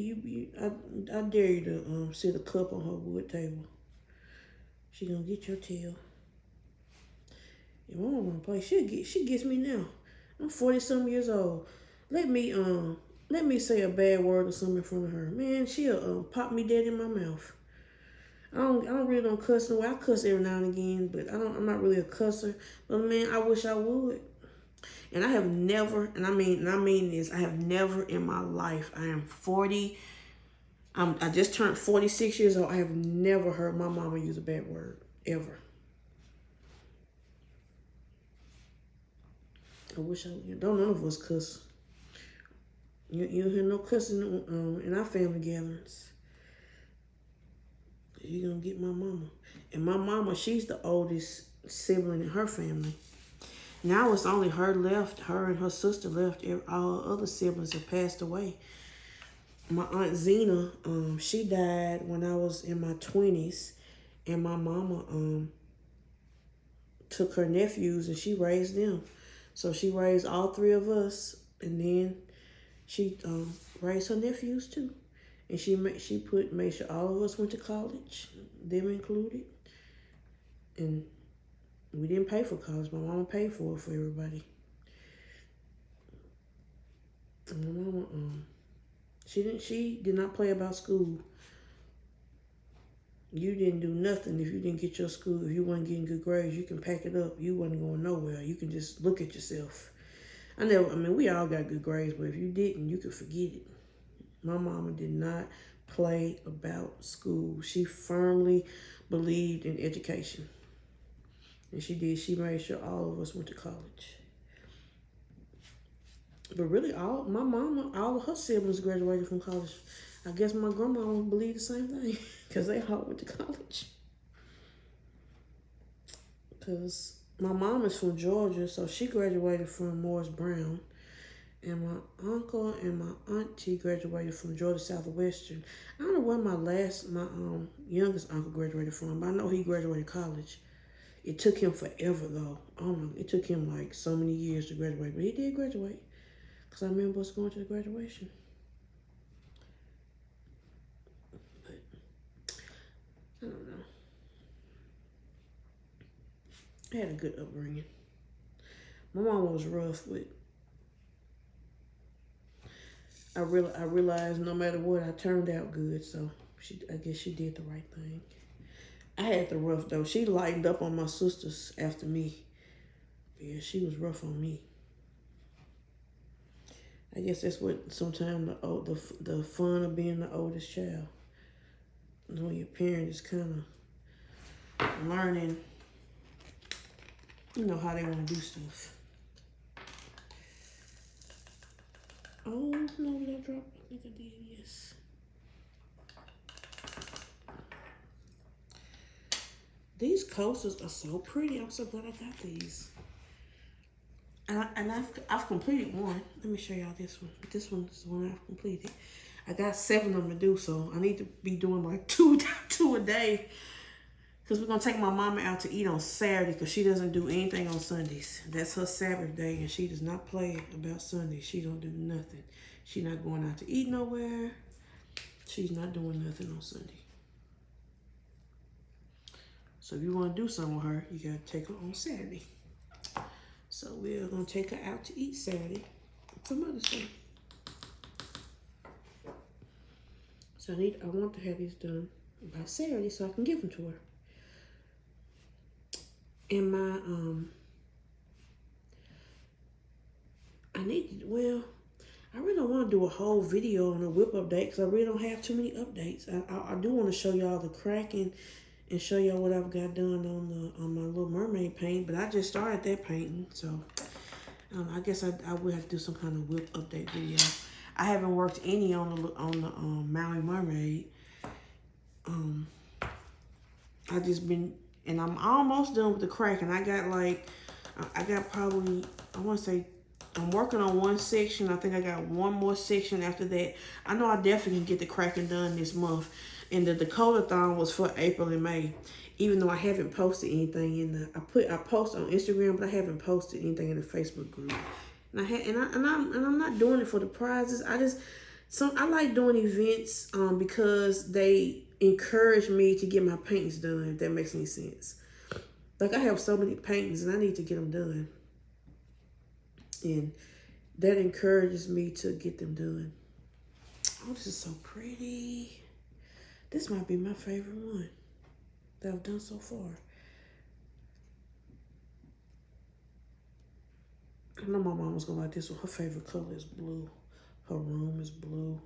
I dare you to sit a cup on her wood table. She gonna get your tail. Yeah, my mom wanna play. She gets me now. I'm 40-some years old. Let me say a bad word or something in front of her. Man, she'll pop me dead in my mouth. I don't cuss no way. I cuss every now and again, but I'm not really a cusser. But man, I wish I would. And I have never, and I mean this, I have never in my life, I am 40, I just turned 46 years old. I have never heard my mama use a bad word, ever. I wish don't none of us cuss. You don't hear no cussing in our family gatherings. You're going to get my mama. And my mama, she's the oldest sibling in her family. Now it's only her left. Her and her sister left. All her other siblings have passed away. My Aunt Zena, she died when I was in my 20s. And my mama took her nephews and she raised them. So she raised all three of us. And then she raised her nephews too. And she made sure all of us went to college, them included. And we didn't pay for college. My mama paid for it for everybody. And my mama, she did not play about school. You didn't do nothing if you didn't get your school. If you weren't getting good grades, you can pack it up. You wasn't going nowhere. You can just look at yourself. We all got good grades, but if you didn't, you could forget it. My mama did not play about school. She firmly believed in education. And she did. She made sure all of us went to college. But really, my mama, all of her siblings graduated from college. I guess my grandma believed the same thing because they all went to college. Because my mom is from Georgia, so she graduated from Morris Brown. And my uncle and my auntie graduated from Georgia Southwestern. I don't know where my youngest uncle graduated from, but I know he graduated college. It took him forever though. I don't know. It took him like so many years to graduate, but he did graduate. Because I remember us going to the graduation. But I don't know. I had a good upbringing. My mom was rough, but I realized no matter what, I turned out good. So I guess she did the right thing. I had the rough though. She lightened up on my sisters after me. Yeah, she was rough on me. I guess that's what sometimes the fun of being the oldest child. When your parent is kind of learning, how they want to do stuff. Oh, no, did I drop? I think I did, yes. These coasters are so pretty. I'm so glad I got these. And I've completed one. Let me show y'all this one. This one is the one I've completed. I got 7 of them to do, so I need to be doing like two a day. Because we're going to take my mama out to eat on Saturday because she doesn't do anything on Sundays. That's her Sabbath day, and she does not play about Sundays. She don't do nothing. She's not going out to eat nowhere. She's not doing nothing on Sunday. So if you want to do something with her, you got to take her on Saturday. So we're going to take her out to eat Saturday for Mother's Day. So I want to have these done by Saturday so I can give them to her. And my, I really don't want to do a whole video on a WIP update because I really don't have too many updates. I do want to show y'all the cracking and show y'all what I've got done on my Little Mermaid paint, but I just started that painting, so I guess I will have to do some kind of WIP update video. I haven't worked any on the Maui Mermaid. I just been, and I'm almost done with the cracking. I got probably, I want to say, I'm working on one section. I think I got one more section after that. I know I definitely can get the cracking done this month. And the Dakota-thon was for April and May. Even though I haven't posted anything in the, I post on Instagram, but I haven't posted anything in the Facebook group. And I'm not doing it for the prizes. I like doing events because they encourage me to get my paintings done, if that makes any sense. Like I have so many paintings and I need to get them done. And that encourages me to get them done. Oh, this is so pretty. This might be my favorite one that I've done so far. I know my mom was gonna like this one. Her favorite color is blue. Her room is blue.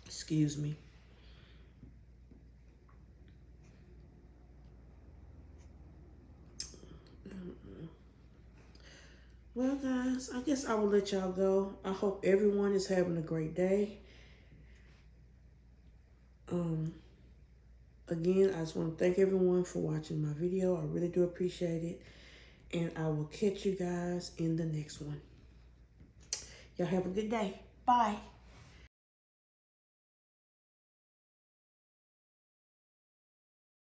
Excuse me. Well, guys, I guess I will let y'all go. I hope everyone is having a great day. Again, I just want to thank everyone for watching my video. I really do appreciate it. And I will catch you guys in the next one. Y'all have a good day. Bye.